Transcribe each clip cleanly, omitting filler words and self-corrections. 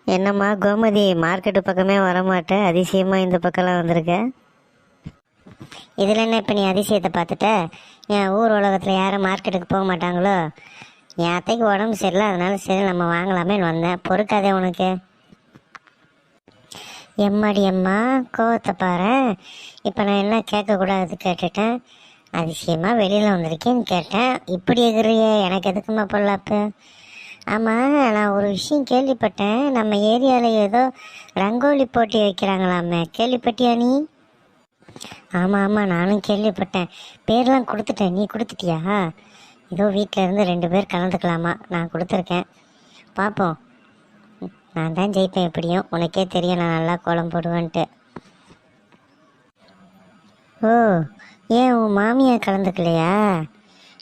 என்னம்மா கோமதி, மார்க்கெட்டு பக்கமே வரமாட்டேன், அதிசயமாக இந்த பக்கம்லாம் வந்திருக்க. இதில் என்ன இப்போ நீ அதிசயத்தை பார்த்துட்ட? என் ஊர் உலகத்தில் யாரும் மார்க்கெட்டுக்கு போக மாட்டாங்களோ? என் அத்தைக்கு உடம்பு சரியில்லை, அதனால சரி நம்ம வாங்கலாமேன்னு வந்தேன். பொறுக்காதே உனக்கு. எம்மாடி அம்மா, கோவத்தை பாரு. இப்போ நான் என்ன கேட்கக்கூடாது கேட்டுட்டேன். அதிசயமாக வெளியில் வந்திருக்கேன்னு கேட்டேன். இப்படி எகிறியே, எனக்கு எதுக்குமா பொல்லாப்பு? ஆமாம், நான் ஒரு விஷயம் கேள்விப்பட்டேன். நம்ம ஏரியாவில் ஏதோ ரங்கோலி போட்டி வைக்கிறாங்களாமே, கேள்விப்பட்டியா நீ? ஆமாம் ஆமாம், நானும் கேள்விப்பட்டேன். பேர்லாம் கொடுத்துட்டேன். நீ கொடுத்துட்டியா? ஏதோ வீட்டில் இருந்து 2 பேர் கலந்துக்கலாமா, நான் கொடுத்துருக்கேன். பார்ப்போம். நான் தான் ஜெயிப்பேன் எப்படியும். உனக்கே தெரியும் நான் நல்லா கோலம் போடுவேன்ட்டு. ஓ, ஏன் உன் மாமியா கலந்துக்கலையா?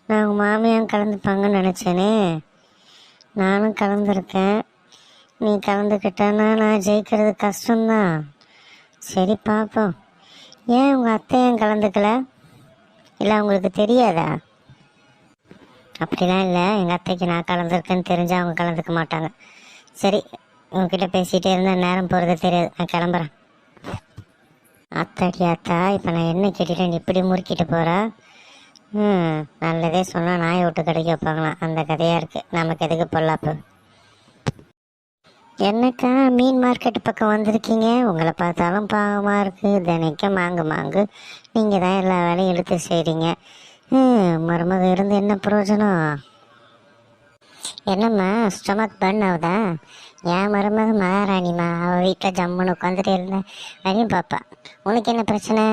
நான் உன் மாமியாவும் கலந்துப்பாங்கன்னு நினச்சேனே. நானும் கலந்துருக்கேன். நீ கலந்துக்கிட்டேன்னா நான் ஜெயிக்கிறது கஷ்டம்தான். சரி பார்ப்போம். ஏன் உங்கள் அத்தையும் கலந்துக்கல? இல்லை உங்களுக்கு தெரியாதா? அப்படிலாம் இல்லை, எங்கள் அத்தைக்கு நான் கலந்துருக்கேன்னு தெரிஞ்சால் அவங்க கலந்துக்க மாட்டாங்க. சரி, உங்ககிட்ட பேசிகிட்டே இருந்தால் நேரம் போகிறது தெரியாது. நான் கிளம்புறேன். அத்தாடி அத்தா, இப்போ நான் என்ன கேட்டுட்டேன் இப்படி முறுக்கிட்டு போகிறா? நல்லதே சொன்னால் நாயை விட்டு கடைக்க வைப்பாங்களாம். அந்த கதையாக இருக்குது. நமக்கு எதுக்கு பொல்லாப்பு? என்னக்கா மீன் மார்க்கெட்டு பக்கம் வந்திருக்கீங்க? உங்களை பார்த்தாலும் பாவமாக இருக்குது. தினைக்கும் மாங்கு நீங்கள் தான் எல்லா வேலையும் இழுத்து செய்கிறீங்க. மருமக இருந்து என்ன பிரயோஜனம்? என்னம்மா ஸ்டொமக் பர்ன் ஆகுதா? என் மருமக மகாராணிம்மா, அவள் வீட்டில் ஜம்முன்னு உட்காந்துட்டு இருந்தேன். வரையும் பாப்பா. உனக்கு என்ன பிரச்சனை?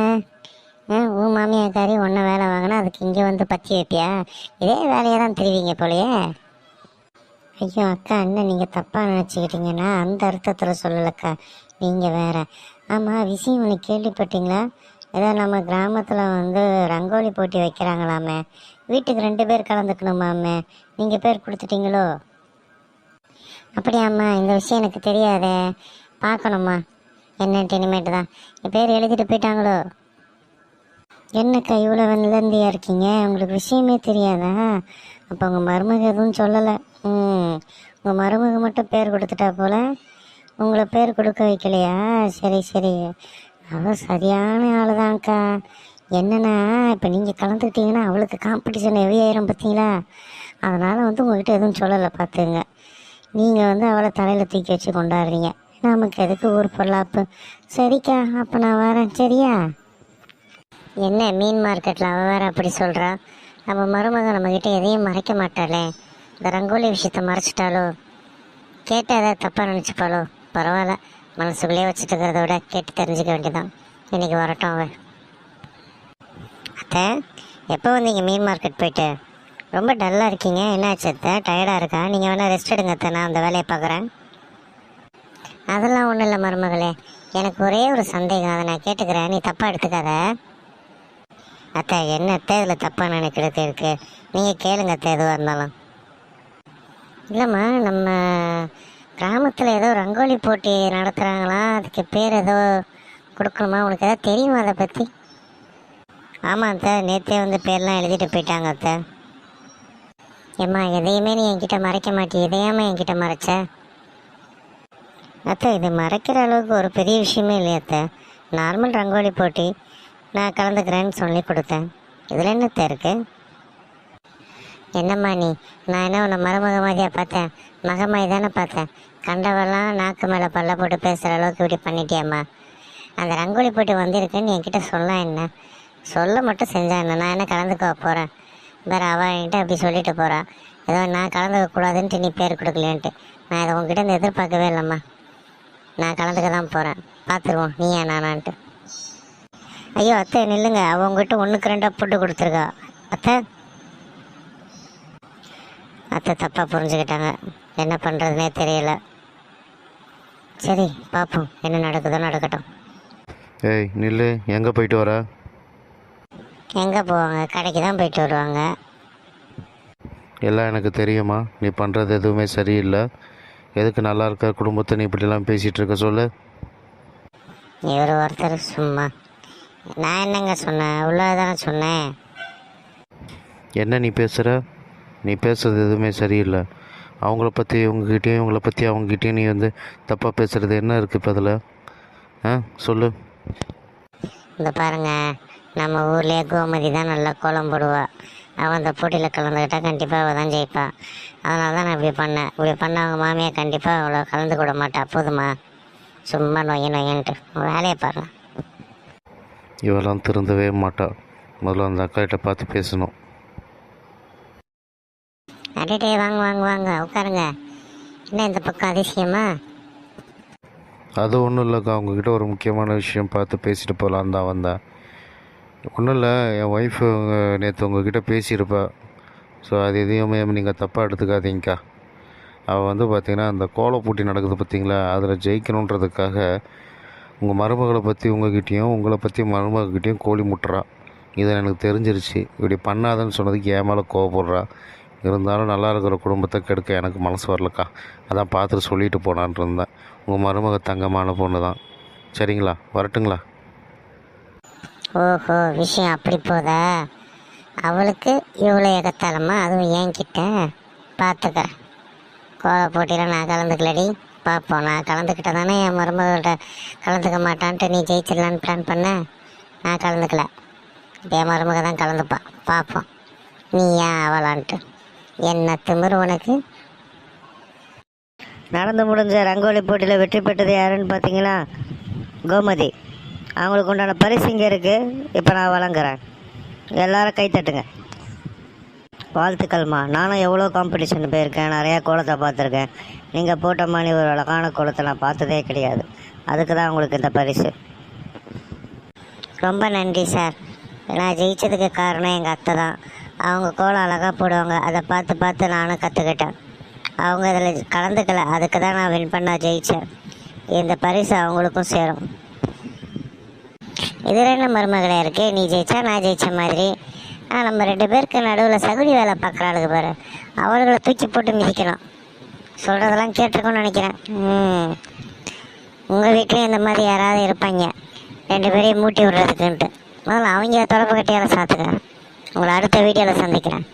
உன் மாமியாக்காரி ஒன்றை வேலை வாங்கினா அதுக்கு இங்கே வந்து பற்றி வைப்பியா? இதே வேலையை தான் தெரிவிங்க போலையே. ஐயோ அக்கா, அண்ணன் நீங்கள் தப்பாக நினச்சிக்கிட்டீங்கன்னா அந்த அர்த்தத்தில் சொல்லலக்கா. நீங்கள் வேற. ஆமாம், விஷயம் ஒன்று கேள்விப்பட்டீங்களா? ஏதோ நம்ம கிராமத்தில் வந்து ரங்கோலி போட்டி வைக்கிறாங்களாமே. வீட்டுக்கு 2 பேர் கலந்துக்கணுமாமே. நீங்கள் பேர் கொடுத்துட்டீங்களோ? அப்படியாம்மா, இந்த விஷயம் எனக்கு தெரியாதே. பார்க்கணுமா என்னன்ட்டு இனிமேட்டு தான். என் பேர் எழுதிட்டு போயிட்டாங்களோ? என்னக்கா இவ்வளோ நிலந்தியாக இருக்கீங்க? உங்களுக்கு விஷயமே தெரியாதா? அப்போ உங்கள் மருமக எதுவும் சொல்லலை. உங்கள் மருமக மட்டும் பேர் கொடுத்துட்டா போல். உங்களை பேர் கொடுக்க வைக்கலையா? சரி சரி, அவள் சரியான ஆள் தான்க்கா. என்னென்னா, இப்போ நீங்கள் கலந்துக்கிட்டீங்கன்னா அவளுக்கு காம்படிஷன் ஹெவியாயிரும் பார்த்தீங்களா? அதனால் வந்து உங்கள்கிட்ட எதுவும் சொல்லலை பார்த்துங்க. நீங்கள் வந்து அவளை தலையில் தூக்கி வச்சு கொண்டாடுறீங்க. நமக்கு எதுக்கு ஊர் பொருளாப்பு? சரிக்கா, அப்போ நான் வரேன். சரியா? என்ன மீன் மார்க்கெட்டில் அவள் வேறு அப்படி சொல்கிறா? நம்ம மருமக நம்மக்கிட்ட எதையும் மறைக்க மாட்டாளே. இந்த ரங்கோலி விஷயத்தை மறைச்சிட்டாலோ? கேட்டால் ஏதாவது தப்பாக நினச்சிப்பாளோ? பரவாயில்ல, மனசுக்குள்ளேயே வச்சுட்டு இருக்கிறத விட கேட்டு தெரிஞ்சுக்க வேண்டியதான். இன்றைக்கி வரட்டும் அவள். அத்தை, எப்போ வந்தீங்க மீன் மார்க்கெட் போயிட்டு? ரொம்ப டல்லாக இருக்கீங்க. என்னாச்சு அத்தை? டயர்டாக இருக்கா? நீங்கள் வேணால் ரெஸ்ட் எடுங்க அத்தை, நான் அந்த வேலையை பார்க்குறேன். அதெல்லாம் ஒன்றும் இல்லை மருமகளே, எனக்கு ஒரே ஒரு சந்தேகம், அதை நான் கேட்டுக்கிறேன், நீ தப்பாக எடுத்துக்காத. அத்தை, என்ன அத்தை இதில் தப்பாக நினைக்கிறது இருக்குது? நீங்கள் கேளுங்க அத்தை, எதுவாக இருந்தாலும். இல்லைம்மா, நம்ம கிராமத்தில் ஏதோ ரங்கோலி போட்டி நடத்துகிறாங்களா? அதுக்கு பேர் ஏதோ கொடுக்கணுமா? உனக்கு எதாவது தெரியுமா அதை பற்றி? ஆமாம் அத்தை, நேற்றே வந்து பேர்லாம் எழுதிட்டு போயிட்டாங்க அத்தை. ஏம்மா, எதையுமே நீ என்கிட்ட மறைக்க மாட்டே, எதையாமல் என்கிட்ட மறைச்ச? அத்தை, இது மறைக்கிற அளவுக்கு ஒரு பெரிய விஷயமே இல்லையா அத்தை? நார்மல் ரங்கோலி போட்டி, நான் கலந்துக்கிறேன்னு சொல்லி கொடுத்தேன். இதில் என்னத்தை இருக்குது? என்னம்மா நீ, நான் என்ன உன்னை மருமக மாதிரியாக பார்த்தேன்? மகமாய் தானே பார்த்தேன். கண்டவெல்லாம் நாக்கு மேலே பல்ல போட்டு பேசுகிற அளவுக்கு இப்படி பண்ணிட்டியம்மா. அந்த ரங்கோலி போட்டி வந்திருக்குன்னு என்கிட்ட சொல்ல என்ன? சொல்ல மட்டும் செஞ்சா என்ன? நான் என்ன கலந்துக்க போகிறேன்? வேறு அவள் என்கிட்ட அப்படி சொல்லிட்டு போகிறா, ஏதோ நான் கலந்துக்கக்கூடாதுன்ட்டு நீ பேர் கொடுக்கலையன்ட்டு. நான் இதை உங்ககிட்ட இருந்து எதிர்பார்க்கவே இல்லைம்மா. நான் கலந்துக்க தான் போகிறேன், பார்த்துருவோம் நீ ஏன் நானான்ட்டு. ஐயோ அத்தை நில்லுங்க, அவள் உங்ககிட்ட 1க்கு 2 போட்டு கொடுத்துருக்கா அத்தை. அத்தை தப்பாக புரிஞ்சுக்கிட்டாங்க, என்ன பண்ணுறதுனே தெரியல. சரி பார்ப்போம், என்ன நடக்குதோ நடக்கட்டும். ஏய் நில்லு, எங்கே போயிட்டு வர? எங்கே போவாங்க? கடைக்கு தான் போயிட்டு வருவாங்க. எல்லாம் எனக்கு தெரியுமா, நீ பண்ணுறது எதுவுமே சரியில்லை. எதுக்கு நல்லா இருக்க குடும்பத்தை நீ இப்படிலாம் பேசிகிட்டு இருக்க சொல்லு? இவர் ஒருத்தர் சும்மா. நான் என்னங்க சொன்னேன்? உள்ளதானே சொன்னேன். என்ன நீ பேசுகிற? நீ பேசுகிறது எதுவுமே சரியில்லை. அவங்கள பற்றி இவங்ககிட்டயும் இவங்கள பற்றி அவங்ககிட்டயும் நீ வந்து தப்பாக பேசுகிறது என்ன இருக்குது இப்போ அதில்? சொல்லு. இந்த பாருங்க, நம்ம ஊர்லேயே கோமதி தான் நல்லா கோலம் போடுவா. அவள் அந்த போட்டியில் கலந்துக்கிட்டால் கண்டிப்பாக அவள் தான் ஜெயிப்பா. அதனால தான் நான் இப்படி பண்ணேன். இப்படி பண்ண அவங்க மாமியை கண்டிப்பாக அவளை கலந்து கூட மாட்டா. போதுமா? சும்மா நொய்யன்ட்டு வேலையை பாருங்க. இவெல்லாம் திருந்தவே மாட்டா. முதல்ல அந்த அக்காகிட்ட பார்த்து பேசணும். அடே வாங்க வாங்க வாங்க உட்காருங்க. என்ன இந்த பக்கம் அதிசயமா? அது ஒன்றும் இல்லைக்கா, அவங்கக்கிட்ட ஒரு முக்கியமான விஷயம் பார்த்து பேசிட்டு போகலான்னு தான் வந்தேன். ஒன்றும் இல்லை, என் ஒய்ஃபு நேற்று உங்ககிட்ட பேசியிருப்பா. ஸோ அது எதையுமே நீங்கள் தப்பாக எடுத்துக்காதீங்கக்கா. அவள் வந்து பார்த்திங்கன்னா அந்த கோல போட்டி நடக்குது பார்த்தீங்களா, அதில் ஜெயிக்கணுன்றதுக்காக உங்கள் மருமகளை பற்றி உங்ககிட்டயும் உங்களை பற்றி மருமகிட்டையும் கோழி முட்டுறா. இதை எனக்கு தெரிஞ்சிருச்சு. இப்படி பண்ணாதன்னு சொன்னதுக்கு என் மேலே கோவப்படுறா. இருந்தாலும் நல்லா இருக்கிற குடும்பத்தை கெடுக்க எனக்கு மனசு வரலக்கா. அதான் பார்த்துட்டு சொல்லிட்டு போனான் இருந்தேன். உங்கள் மருமக தங்கமான பொண்ணு தான். சரிங்களா, வரட்டுங்களா? ஓஹோ, விஷயம் அப்படி போதா? அவளுக்கு இவ்வளோ எகத்தாலமா, அதுவும் என்கிட்ட? பார்த்துக்கிறேன். கோல போட்டியில் நான் கலந்துக்கலடி. பார்ப்போம். நான் கலந்துக்கிட்ட தானே என் மருமகிட்ட கலந்துக்க மாட்டான்ட்டு நீ ஜெயிச்சிடலான்னு பிளான் பண்ண. நான் கலந்துக்கல. என் மருமக தான் கலந்துப்பா. பார்ப்போம் நீ ஏன் அவளான்ட்டு. என்ன திமிரு உனக்கு? நடந்து முடிஞ்ச ரங்கோலி போட்டியில் வெற்றி பெற்றது யாருன்னு பார்த்தீங்களா? கோமதி. அவங்களுக்கு உண்டான பரிசு இங்கே இருக்குது. இப்போ நான் வழங்குறேன். எல்லாரும் கை தட்டுங்க. வாழ்த்துக்கள்மா. நானும் எவ்வளோ காம்படிஷன் போயிருக்கேன், நிறையா கோலத்தை பார்த்துருக்கேன். நீங்கள் போட்ட மாதிரி ஒரு அழகான கோலத்தை நான் பார்த்ததே கிடையாது. அதுக்கு தான் உங்களுக்கு இந்த பரிசு. ரொம்ப நன்றி சார். நான் ஜெயிச்சதுக்கு காரணம் எங்கள் அத்தை தான். அவங்க கோலம் அழகாக போடுவாங்க. அதை பார்த்து பார்த்து நானும் கற்றுக்கிட்டேன். அவங்க அதில் கலந்துக்கல. அதுக்கு தான் நான் வின் பண்ண ஜெயித்தேன். இந்த பரிசு அவங்களுக்கும் சேரும். இதில் என்ன மருமகளே இருக்குது? நீ ஜெயிச்சா நான் ஜெயித்த மாதிரி. நம்ம 2 பேருக்கு நடுவில் சகுடி வேலை பார்க்குறாளுக்கு பாரு. அவளுகளை தூக்கி போட்டு மிதிக்கணும். சொல்கிறதெல்லாம் கேட்டிருக்கோன்னு நினைக்கிறேன். உங்கள் வீட்லேயும் இந்த மாதிரி யாராவது இருப்பாங்க, 2 பேரையும் மூட்டி விடுறதுக்குன்ட்டு. முதல்ல அவங்க தொடர்பு கட்டியால் சாத்துக்கிறேன். உங்களை அடுத்த வீடியோவில் சந்திக்கிறேன்.